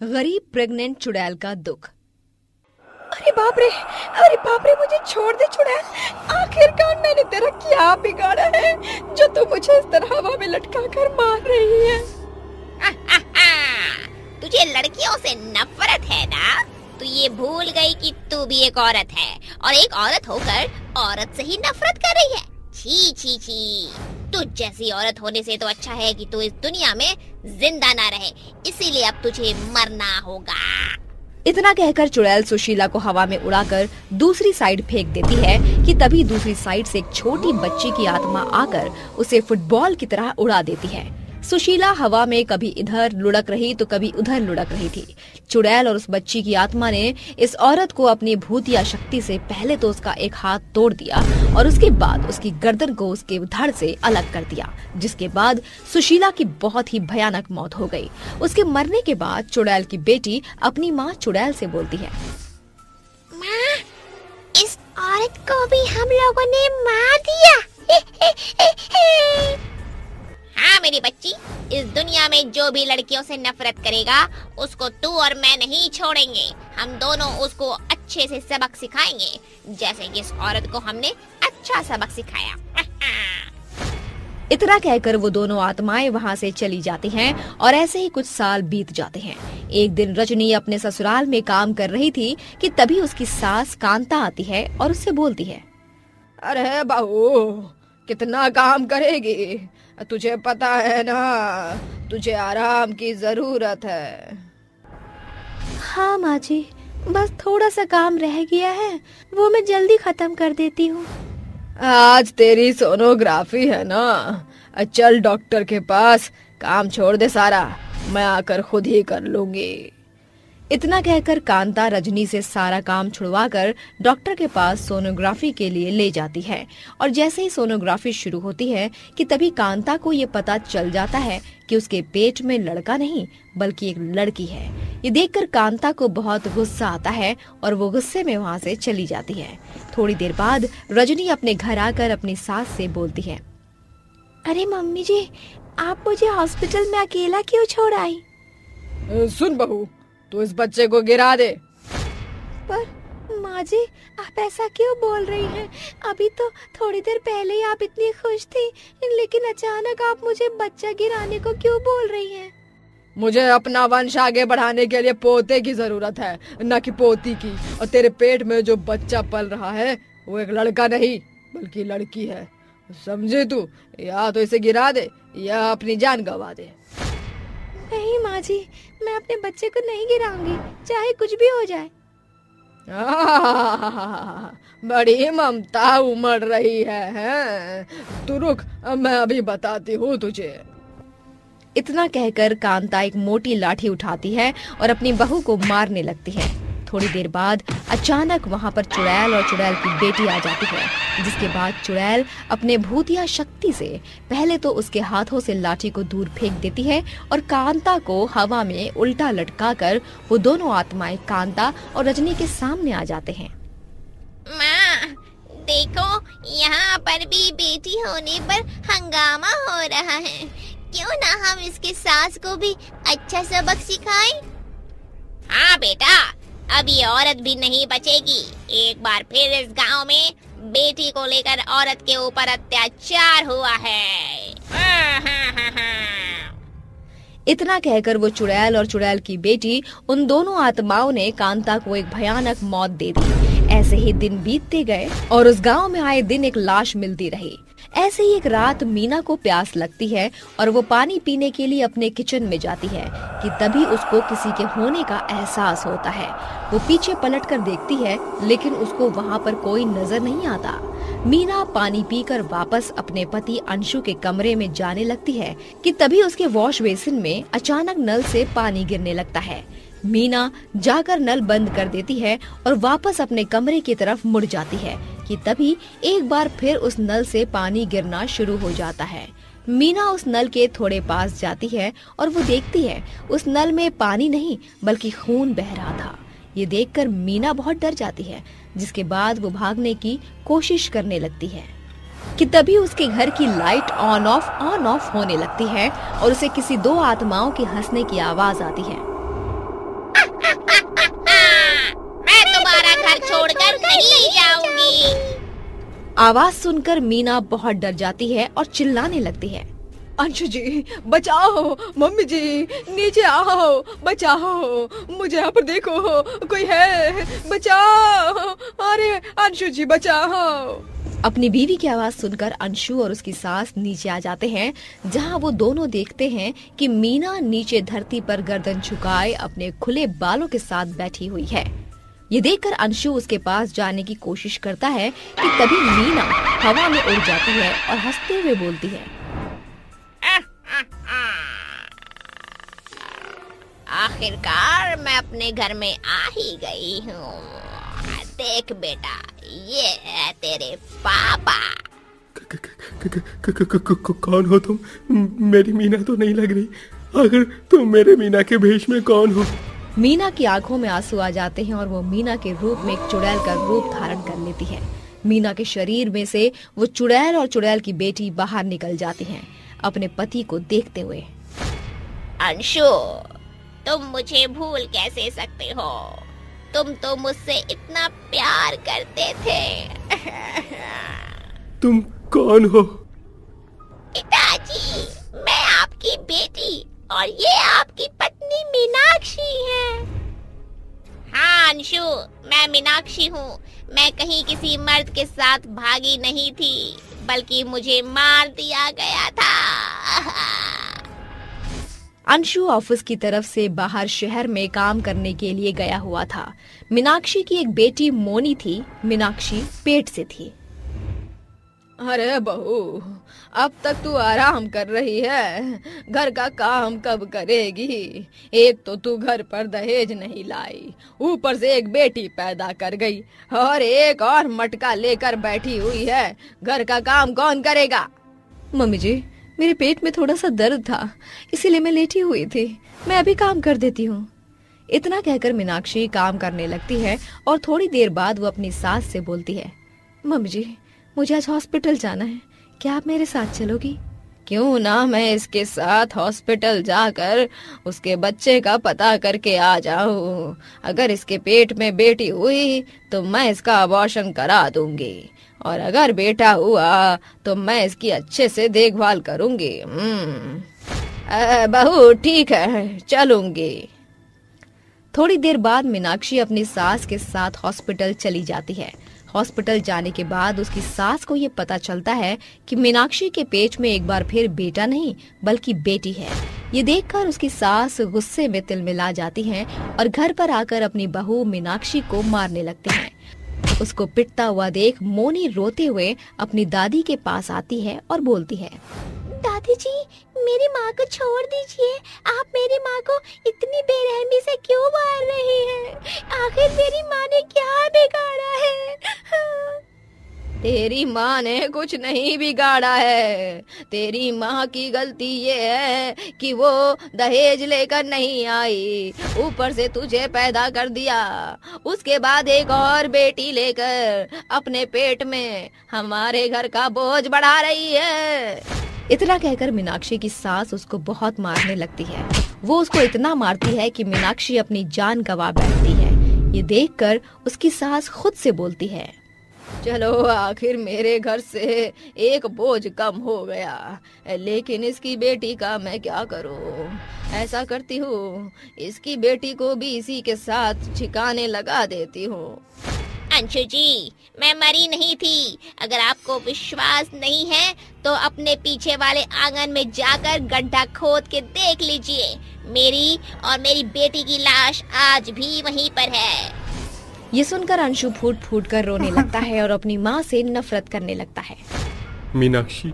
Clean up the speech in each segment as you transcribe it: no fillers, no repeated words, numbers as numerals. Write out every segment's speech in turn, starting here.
गरीब प्रेग्नेंट चुड़ैल का दुख। अरे बाप रे, मुझे छोड़ दे चुड़ैल। आखिरकार मैंने तेरा क्या बिगाड़ा है जो तू मुझे इस तरह हवा में लटका कर मार रही है? तुझे लड़कियों से नफरत है ना? तू ये भूल गई कि तू भी एक औरत है और एक औरत होकर औरत से ही नफरत कर रही है। छी छी छी, तू जैसी औरत होने से तो अच्छा है कि तू इस दुनिया में जिंदा ना रहे, इसीलिए अब तुझे मरना होगा। इतना कहकर चुड़ैल सुशीला को हवा में उड़ाकर दूसरी साइड फेंक देती है कि तभी दूसरी साइड से एक छोटी बच्ची की आत्मा आकर उसे फुटबॉल की तरह उड़ा देती है। सुशीला हवा में कभी इधर लुढ़क रही तो कभी उधर लुढ़क रही थी। चुड़ैल और उस बच्ची की आत्मा ने इस औरत को अपनी भूतिया शक्ति से पहले तो उसका एक हाथ तोड़ दिया और उसके बाद उसकी गर्दन को उसके धड़ से अलग कर दिया, जिसके बाद सुशीला की बहुत ही भयानक मौत हो गई। उसके मरने के बाद चुड़ैल की बेटी अपनी माँ चुड़ैल से बोलती है, माँ, इस औरत को भी हम लोगों ने मार दिया। हाँ मेरी बच्ची, इस दुनिया में जो भी लड़कियों से नफरत करेगा उसको तू और मैं नहीं छोड़ेंगे। हम दोनों उसको अच्छे से सबक सिखाएंगे, जैसे कि इस औरत को हमने अच्छा सबक सिखाया। इतना कहकर वो दोनों आत्माएं वहाँ से चली जाती हैं और ऐसे ही कुछ साल बीत जाते हैं। एक दिन रजनी अपने ससुराल में काम कर रही थी कि तभी उसकी सास कांता आती है और उससे बोलती है, अरे बहू, कितना काम करेगी? तुझे पता है ना, तुझे आराम की जरूरत है। हाँ माँ जी, बस थोड़ा सा काम रह गया है, वो मैं जल्दी खत्म कर देती हूँ। आज तेरी सोनोग्राफी है ना, चल डॉक्टर के पास, काम छोड़ दे सारा, मैं आकर खुद ही कर लूंगी। इतना कहकर कांता रजनी से सारा काम छुड़वाकर डॉक्टर के पास सोनोग्राफी के लिए ले जाती है और जैसे ही सोनोग्राफी शुरू होती है कि तभी कांता को ये पता चल जाता है कि उसके पेट में लड़का नहीं बल्कि एक लड़की है। ये देखकर कांता को बहुत गुस्सा आता है और वो गुस्से में वहाँ से चली जाती है। थोड़ी देर बाद रजनी अपने घर आकर अपनी सास से बोलती है, अरे मम्मी जी, आप मुझे हॉस्पिटल में अकेला क्यों छोड़ आई? सुन बहू, तू इस बच्चे को गिरा दे। पर माँ जी, आप ऐसा क्यों बोल रही हैं? अभी तो थोड़ी देर पहले ही आप इतनी खुश थी, लेकिन अचानक आप मुझे बच्चा गिराने को क्यों बोल रही हैं? मुझे अपना वंश आगे बढ़ाने के लिए पोते की जरूरत है, न कि पोती की। और तेरे पेट में जो बच्चा पल रहा है वो एक लड़का नहीं बल्कि लड़की है, समझे तू? या तो इसे गिरा दे या अपनी जान गंवा दे। नहीं माँ जी, मैं अपने बच्चे को नहीं गिराऊंगी, चाहे कुछ भी हो जाए। बड़ी ममता उमड़ रही है? तू रुक, मैं अभी बताती हूँ तुझे। इतना कहकर कांता एक मोटी लाठी उठाती है और अपनी बहू को मारने लगती है। थोड़ी देर बाद अचानक वहाँ पर चुड़ैल और चुड़ैल की बेटी आ जाती है, जिसके बाद चुड़ैल अपने भूतिया शक्ति से पहले तो उसके हाथों से लाठी को दूर फेंक देती है और कांता को हवा में उल्टा लटकाकर वो दोनों आत्माएं कांता और रजनी के सामने आ जाते हैं। माँ देखो, यहाँ पर भी बेटी होने पर हंगामा हो रहा है, क्यों ना हम इसके सास को भी अच्छा सबक सिखाएं? हाँ बेटा, अब ये औरत भी नहीं बचेगी। एक बार फिर इस गांव में बेटी को लेकर औरत के ऊपर अत्याचार हुआ है। इतना कहकर वो चुड़ैल और चुड़ैल की बेटी उन दोनों आत्माओं ने कांता को एक भयानक मौत दे दी। ऐसे ही दिन बीतते गए और उस गांव में आए दिन एक लाश मिलती रही। ऐसे ही एक रात मीना को प्यास लगती है और वो पानी पीने के लिए अपने किचन में जाती है कि तभी उसको किसी के होने का एहसास होता है। वो पीछे पलटकर देखती है लेकिन उसको वहाँ पर कोई नजर नहीं आता। मीना पानी पीकर वापस अपने पति अंशु के कमरे में जाने लगती है कि तभी उसके वॉश बेसिन में अचानक नल से पानी गिरने लगता है। मीना जाकर नल बंद कर देती है और वापस अपने कमरे की तरफ मुड़ जाती है कि तभी एक बार फिर उस नल से पानी गिरना शुरू हो जाता है। मीना उस नल के थोड़े पास जाती है और वो देखती है उस नल में पानी नहीं बल्कि खून बह रहा था। ये देखकर मीना बहुत डर जाती है, जिसके बाद वो भागने की कोशिश करने लगती है कि तभी उसके घर की लाइट ऑन ऑफ होने लगती है और उसे किसी दो आत्माओं के हंसने की आवाज आती है। आवाज सुनकर मीना बहुत डर जाती है और चिल्लाने लगती है। अंशु जी बचाओ, मम्मी जी नीचे आओ, बचाओ, मुझे यहाँ पर देखो, कोई है, बचाओ, अरे अंशु जी बचाओ। अपनी बीवी की आवाज सुनकर अंशु और उसकी सास नीचे आ जाते हैं, जहां वो दोनों देखते हैं कि मीना नीचे धरती पर गर्दन झुकाए अपने खुले बालों के साथ बैठी हुई है। ये देखकर अंशु उसके पास जाने की कोशिश करता है कि तभी मीना हवा में उड़ जाती है और हंसते हुए बोलती है, आखिरकार मैं अपने घर में आ ही गई हूँ। देख बेटा, ये है तेरे पापा। कौन हो तुम? मेरी मीना तो नहीं लग रही। आखिर तुम मेरे मीना के भेष में कौन हो? मीना की आंखों में आंसू आ जाते हैं और वो मीना के रूप में एक चुड़ैल का रूप धारण कर लेती है। मीना के शरीर में से वो चुड़ैल और चुड़ैल की बेटी बाहर निकल जाती हैं, अपने पति को देखते हुए। अंशु, तुम मुझे भूल कैसे सकते हो? तुम तो मुझसे इतना प्यार करते थे। तुम कौन हो? पिताजी, मैं आपकी बेटी और ये आपकी पत्नी मीनाक्षी है। हाँ अंशु, मैं मीनाक्षी हूँ। मैं कहीं किसी मर्द के साथ भागी नहीं थी, बल्कि मुझे मार दिया गया था। अंशु ऑफिस की तरफ से बाहर शहर में काम करने के लिए गया हुआ था। मीनाक्षी की एक बेटी मोनी थी। मीनाक्षी पेट से थी। अरे बहू, अब तक तू आराम कर रही है, घर का काम कब करेगी? एक तो तू घर पर दहेज नहीं लाई, ऊपर से एक बेटी पैदा कर गई और एक और मटका लेकर बैठी हुई है। घर का काम कौन करेगा? मम्मी जी, मेरे पेट में थोड़ा सा दर्द था, इसीलिए मैं लेटी हुई थी। मैं अभी काम कर देती हूँ। इतना कहकर मीनाक्षी काम करने लगती है और थोड़ी देर बाद वो अपनी सास से बोलती है, मम्मी जी, मुझे आज हॉस्पिटल जाना है, क्या आप मेरे साथ चलोगी? क्यों ना मैं इसके साथ हॉस्पिटल जाकर उसके बच्चे का पता करके आ जाऊं। अगर इसके पेट में बेटी हुई तो मैं इसका अबॉर्शन करा दूंगी, और अगर बेटा हुआ तो मैं इसकी अच्छे से देखभाल करूंगी। बहू ठीक है, चलूंगी। थोड़ी देर बाद मीनाक्षी अपनी सास के साथ हॉस्पिटल चली जाती है। हॉस्पिटल जाने के बाद उसकी सास को ये पता चलता है कि मीनाक्षी के पेट में एक बार फिर बेटा नहीं बल्कि बेटी है। ये देखकर उसकी सास गुस्से में तिलमिला जाती हैं और घर पर आकर अपनी बहू मीनाक्षी को मारने लगते हैं। उसको पिटता हुआ देख मोनी रोते हुए अपनी दादी के पास आती है और बोलती है, दादी जी, मेरी माँ को छोड़ दीजिए। आप मेरी माँ को इतनी बेरहमी से क्यों मार रही हैं? आखिर मेरी माँ ने क्या बिगाड़ा है? तेरी माँ ने कुछ नहीं बिगाड़ा है। तेरी माँ की गलती ये है कि वो दहेज लेकर नहीं आई, ऊपर से तुझे पैदा कर दिया, उसके बाद एक और बेटी लेकर अपने पेट में हमारे घर का बोझ बढ़ा रही है। इतना कहकर मीनाक्षी की सास उसको बहुत मारने लगती है। वो उसको इतना मारती है कि मीनाक्षी अपनी जान गंवा बैठती है। ये देखकर उसकी सास खुद से बोलती है, चलो आखिर मेरे घर से एक बोझ कम हो गया, लेकिन इसकी बेटी का मैं क्या करूं? ऐसा करती हूँ, इसकी बेटी को भी इसी के साथ ठिकाने लगा देती हूँ। अंशु जी, मैं मरी नहीं थी। अगर आपको विश्वास नहीं है तो अपने पीछे वाले आंगन में जाकर गड्ढा खोद के देख लीजिए। मेरी और मेरी बेटी की लाश आज भी वहीं पर है। ये सुनकर अंशु फूट फूट कर रोने लगता है और अपनी माँ से नफरत करने लगता है। मीनाक्षी,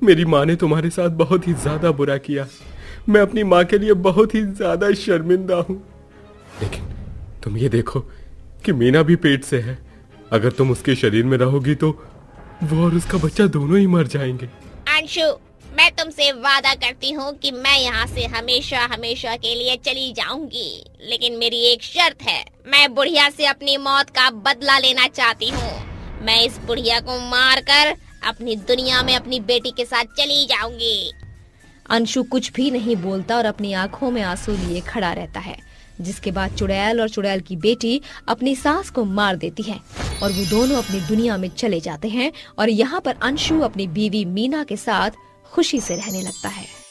मेरी माँ ने तुम्हारे साथ बहुत ही ज्यादा बुरा किया। मैं अपनी माँ के लिए बहुत ही ज्यादा शर्मिंदा हूँ। लेकिन तुम ये देखो कि मीना भी पेट से है। अगर तुम उसके शरीर में रहोगी तो वो और उसका बच्चा दोनों ही मर जाएंगे। अंशु, मैं तुमसे वादा करती हूँ कि मैं यहाँ से हमेशा हमेशा के लिए चली जाऊंगी, लेकिन मेरी एक शर्त है। मैं बुढ़िया से अपनी मौत का बदला लेना चाहती हूँ। मैं इस बुढ़िया को मारकर अपनी दुनिया में अपनी बेटी के साथ चली जाऊंगी। अंशु कुछ भी नहीं बोलता और अपनी आंखों में आंसू लिए खड़ा रहता है, जिसके बाद चुड़ैल और चुड़ैल की बेटी अपनी सास को मार देती है। और वो दोनों अपनी दुनिया में चले जाते हैं और यहाँ पर अंशु अपनी बीवी मीना के साथ खुशी से रहने लगता है।